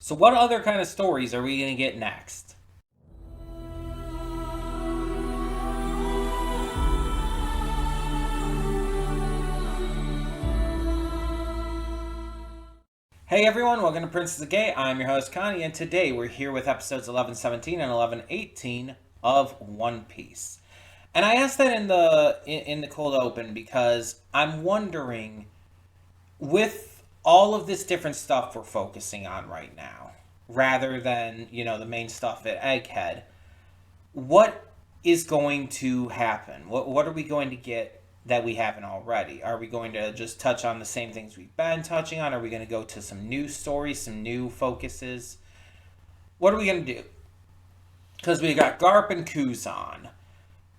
So what other kind of stories are we going to get next? Hey everyone, welcome to Princess of Gay. I'm your host Connie, and today we're here with episodes 1117 and 1118 of One Piece. And I asked that in the cold open because I'm wondering, with all of this different stuff we're focusing on right now, rather than the main stuff at Egghead, what is going to happen? What are we going to get that we haven't already? Are we going to just touch on the same things we've been touching on? Are we going to go to some new stories, some new focuses? What are we going to do? Because we got Garp and Kuzan.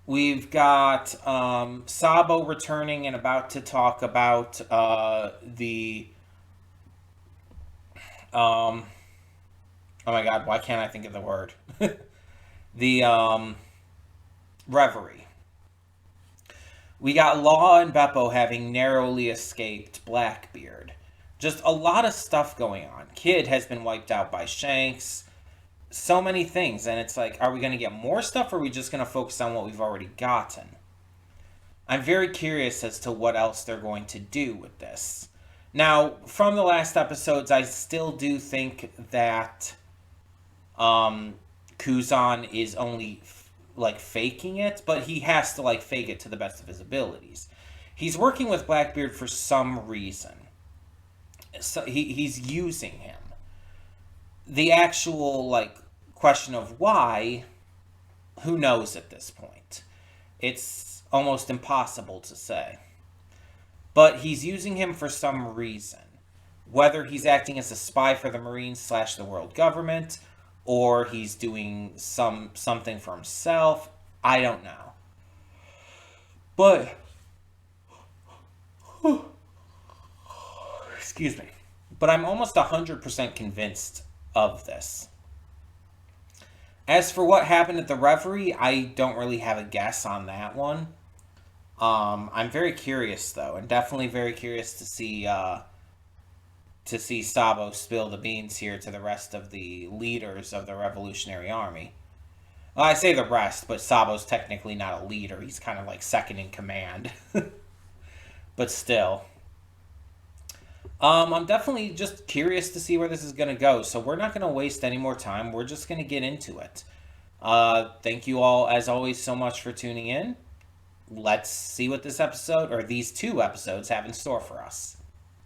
We've got Sabo returning and about to talk about the oh my god, why can't I think of the word? The Reverie. We got Law and Beppo having narrowly escaped Blackbeard. Just a lot of stuff going on. Kid has been wiped out by Shanks. So many things. And it's like, are we going to get more stuff or are we just going to focus on what we've already gotten? I'm very curious as to what else they're going to do with this. Now, from the last episodes, I still do think that Kuzan is only like faking it, but he has to like fake it to the best of his abilities. He's working with Blackbeard for some reason. So he's using him. The actual like question of why, who knows at this point? It's almost impossible to say. But he's using him for some reason. Whether he's acting as a spy for the Marines slash the world government, or he's doing something for himself. I don't know. But excuse me. But I'm almost 100% convinced of this. As for what happened at the Reverie, I don't really have a guess on that one. I'm very curious though, and definitely very curious to see Sabo spill the beans here to the rest of the leaders of the Revolutionary Army. Well, I say the rest, but Sabo's technically not a leader. He's kind of like second in command. But still. I'm definitely just curious to see where this is going to go. So we're not going to waste any more time. We're just going to get into it. Thank you all, as always, so much for tuning in. Let's see what this episode, or these two episodes, have in store for us.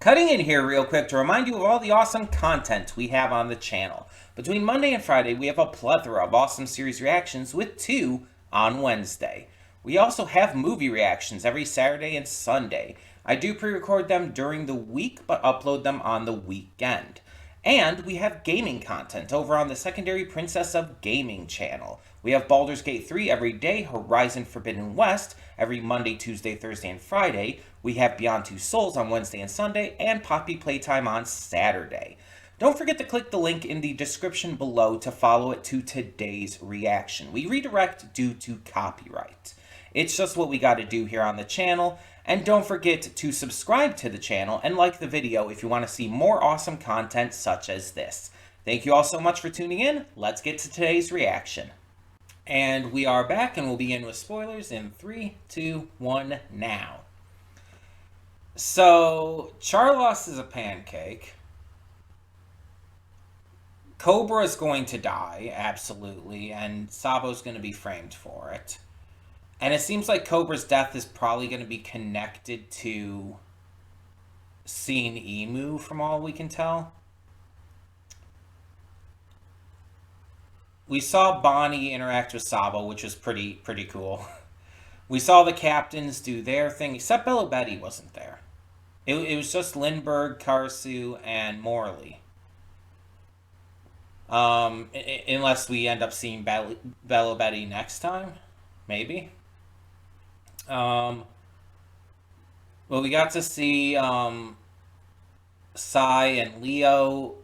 Cutting in here real quick to remind you of all the awesome content we have on the channel. Between Monday and Friday, we have a plethora of awesome series reactions with 2 on Wednesday. We also have movie reactions every Saturday and Sunday. I do pre-record them during the week, but upload them on the weekend. And we have gaming content over on the Secondary Princess of Gaming channel. We have Baldur's Gate 3 every day, Horizon Forbidden West every Monday, Tuesday, Thursday, and Friday. We have Beyond Two Souls on Wednesday and Sunday, and Poppy Playtime on Saturday. Don't forget to click the link in the description below to follow it to today's reaction. We redirect due to copyright. It's just what we got to do here on the channel. And don't forget to subscribe to the channel and like the video if you want to see more awesome content such as this. Thank you all so much for tuning in. Let's get to today's reaction. And we are back, and we'll begin with spoilers in 3, 2, 1, now. So, Charlos is a pancake. Cobra is going to die, absolutely, and Sabo's going to be framed for it. And it seems like Cobra's death is probably going to be connected to seeing Emu, from all we can tell. We saw Bonnie interact with Sabo, which was pretty cool. We saw the captains do their thing, except Bello Betty wasn't there. It was just Lindbergh, Karsu, and Morley. Unless we end up seeing Bello Betty next time, maybe. Well, we got to see Sai and Leo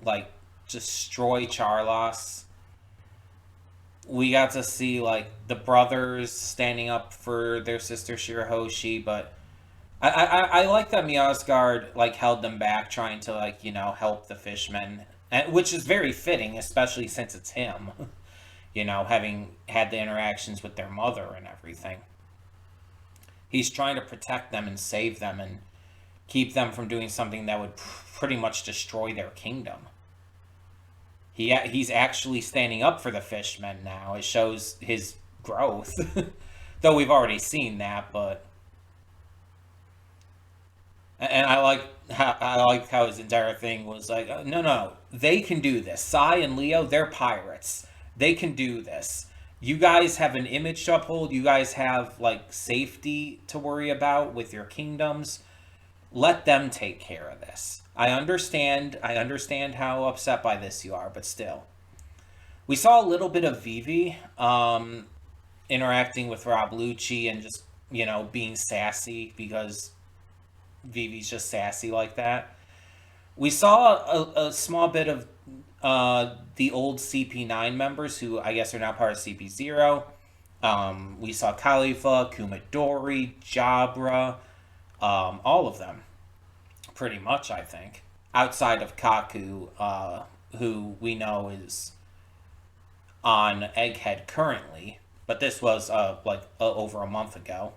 like destroy Charlos. We got to see like the brothers standing up for their sister Shirahoshi, but I like that Miasgard like held them back, trying to like help the fishmen and, which is very fitting, especially since it's him, having had the interactions with their mother and everything. He's trying to protect them and save them and keep them from doing something that would pretty much destroy their kingdom. He's actually standing up for the fishmen now. It shows his growth. Though we've already seen that, but and I like how his entire thing was like, no, they can do this. Sai and Leo, they're pirates. They can do this. You guys have an image to uphold. You guys have like safety to worry about with your kingdoms. Let them take care of this. I understand how upset by this you are, but still. We saw a little bit of Vivi interacting with Rob Lucci and just, being sassy because Vivi's just sassy like that. We saw a small bit of the old CP9 members who I guess are now part of CP0. We saw Khalifa, Kumadori, Jabra, all of them, pretty much, I think. Outside of Kaku, who we know is on Egghead currently, but this was over a month ago.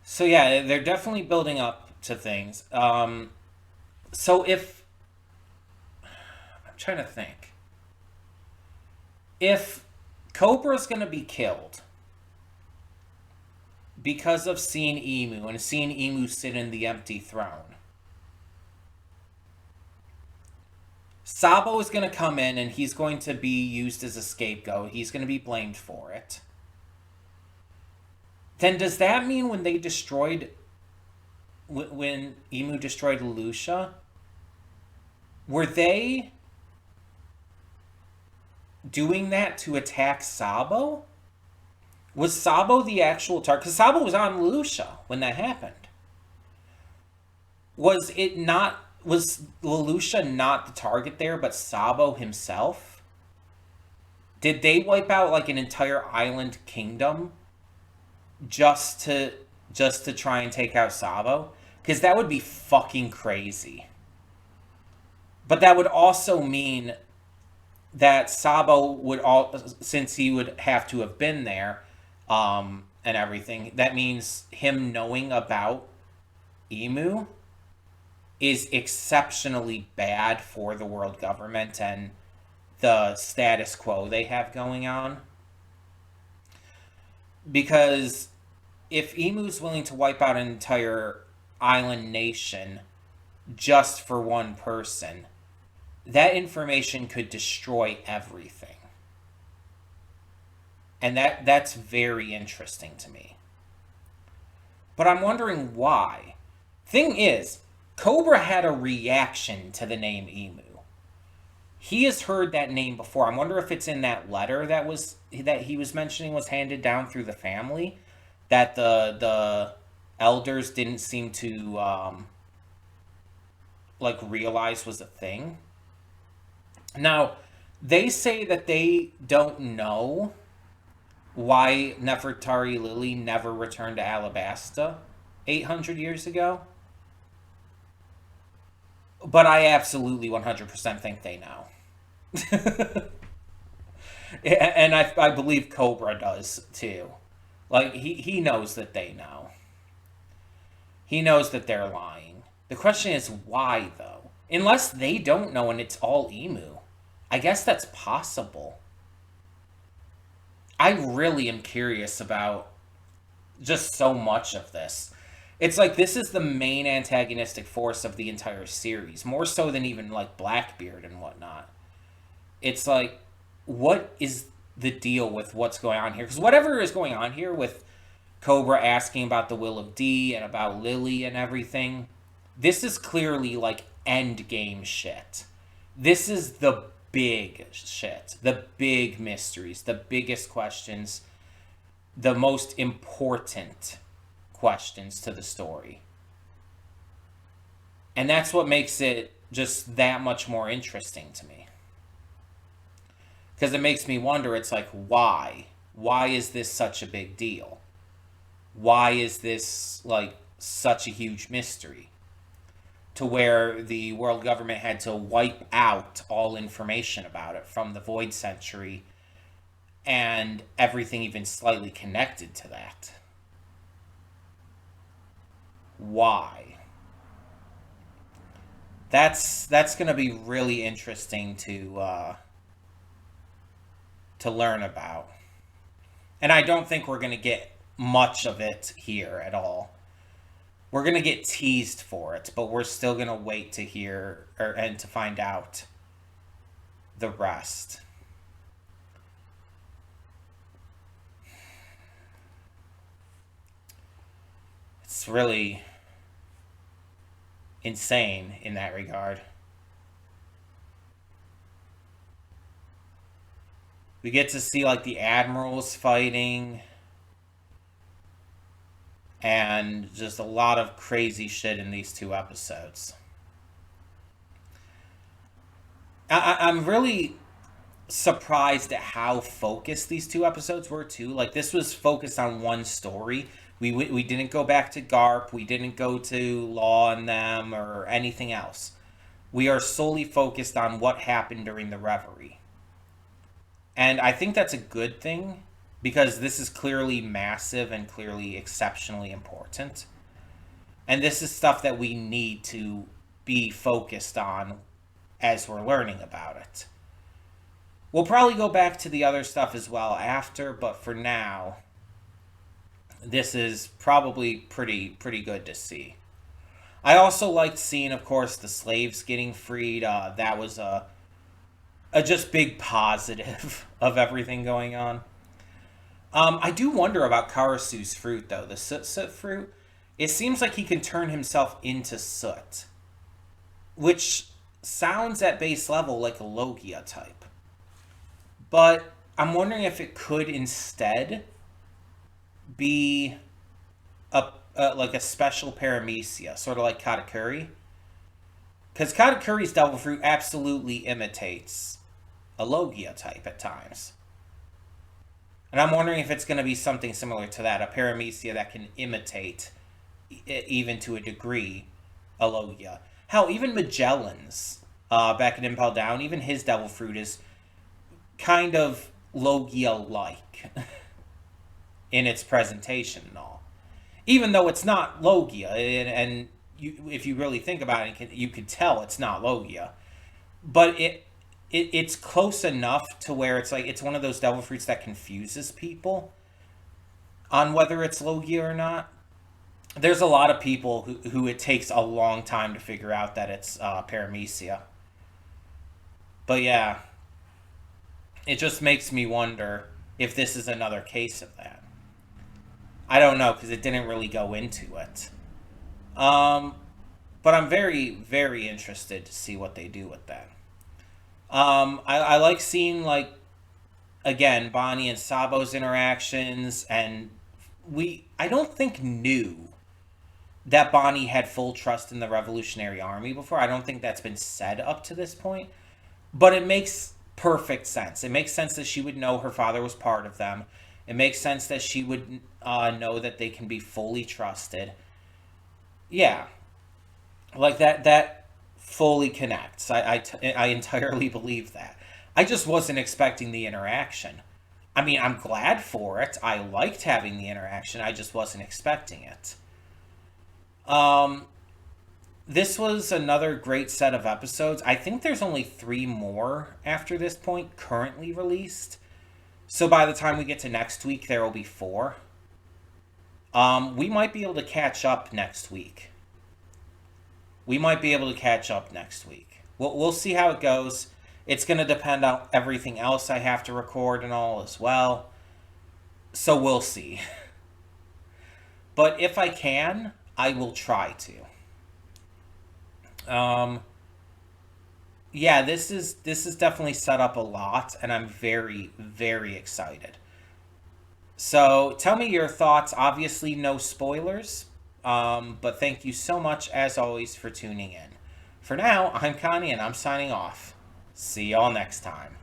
So yeah, they're definitely building up to things. So if I'm trying to think, if Cobra's gonna be killed because of seeing Emu and seeing Emu sit in the empty throne, Sabo is going to come in and he's going to be used as a scapegoat. He's going to be blamed for it. Then does that mean when Emu destroyed Lucia, were they doing that to attack Sabo? Was Sabo the actual target? Because Sabo was on Lucia when that happened. Was Leloucha not the target there, but Sabo himself? Did they wipe out like an entire island kingdom just to try and take out Sabo? Because that would be fucking crazy. But that would also mean that Sabo would since he would have to have been there, and everything. That means him knowing about Emu is exceptionally bad for the world government and the status quo they have going on. Because if Emu's willing to wipe out an entire island nation just for one person, that information could destroy everything. And that's very interesting to me. But I'm wondering why. Thing is, Cobra had a reaction to the name Emu. He has heard that name before. I wonder if it's in that letter that he was mentioning was handed down through the family, that the elders didn't seem to realize was a thing. Now, they say that they don't know why Nefertari Lily never returned to Alabasta 800 years ago. But I absolutely 100% think they know. And I believe Cobra does too. Like, he knows that they know. He knows that they're lying. The question is why, though? Unless they don't know and it's all Emu. I guess that's possible. I really am curious about just so much of this. It's like this is the main antagonistic force of the entire series, more so than even like Blackbeard and whatnot. It's like, what is the deal with what's going on here? Because whatever is going on here with Cobra asking about the Will of D and about Lily and everything, this is clearly like end game shit. This is the big shit, the big mysteries, the biggest questions, the most important questions to the story. And that's what makes it just that much more interesting to me. Because it makes me wonder, it's like, why? Why is this such a big deal? Why is this like such a huge mystery? to where the world government had to wipe out all information about it from the Void Century and everything even slightly connected to that. Why? That's going to be really interesting to learn about. And I don't think we're going to get much of it here at all. We're going to get teased for it, but we're still going to wait to hear and to find out the rest. It's really insane in that regard. We get to see like the admirals fighting and just a lot of crazy shit in these 2 episodes. I'm really surprised at how focused these 2 episodes were too. Like this was focused on one story. We didn't go back to Garp. We didn't go to Law and them or anything else. We are solely focused on what happened during the Reverie. And I think that's a good thing because this is clearly massive and clearly exceptionally important. And this is stuff that we need to be focused on as we're learning about it. We'll probably go back to the other stuff as well after, but for now, this is probably pretty good to see. I also liked seeing, of course, the slaves getting freed. That was a just big positive of everything going on. I do wonder about Karasu's fruit, though. The soot fruit. It seems like he can turn himself into soot. Which sounds at base level like a Logia type. But I'm wondering if it could instead be like a special paramecia, sort of like Katakuri. Because Katakuri's devil fruit absolutely imitates a Logia type at times. And I'm wondering if it's going to be something similar to that, a paramecia that can imitate, even to a degree, a Logia. Hell, even Magellan's, back in Impel Down, even his devil fruit is kind of Logia-like in its presentation and all. Even though it's not Logia, and if you really think about it, you could tell it's not Logia. But it's close enough to where it's like it's one of those devil fruits that confuses people on whether it's Logia or not. There's a lot of people who it takes a long time to figure out that it's paramecia. But yeah, it just makes me wonder if this is another case of that. I don't know, because it didn't really go into it. But I'm very, very interested to see what they do with that. I like seeing, like, again, Bonnie and Sabo's interactions, and I don't think knew that Bonnie had full trust in the Revolutionary Army before. I don't think that's been said up to this point. But it makes perfect sense. It makes sense that she would know her father was part of them. It makes sense that she would know that they can be fully trusted. Yeah. Like that fully connects. I entirely believe that. I just wasn't expecting the interaction. I mean, I'm glad for it. I liked having the interaction. I just wasn't expecting it. This was another great set of episodes. I think there's only 3 more after this point currently released. So by the time we get to next week, there will be 4. We might be able to catch up next week. We'll see how it goes. It's going to depend on everything else I have to record and all as well. So we'll see. But if I can, I will try to. Yeah, this is definitely set up a lot, and I'm very, very excited. So tell me your thoughts. Obviously, no spoilers. But thank you so much, as always, for tuning in. For now, I'm Connie, and I'm signing off. See y'all next time.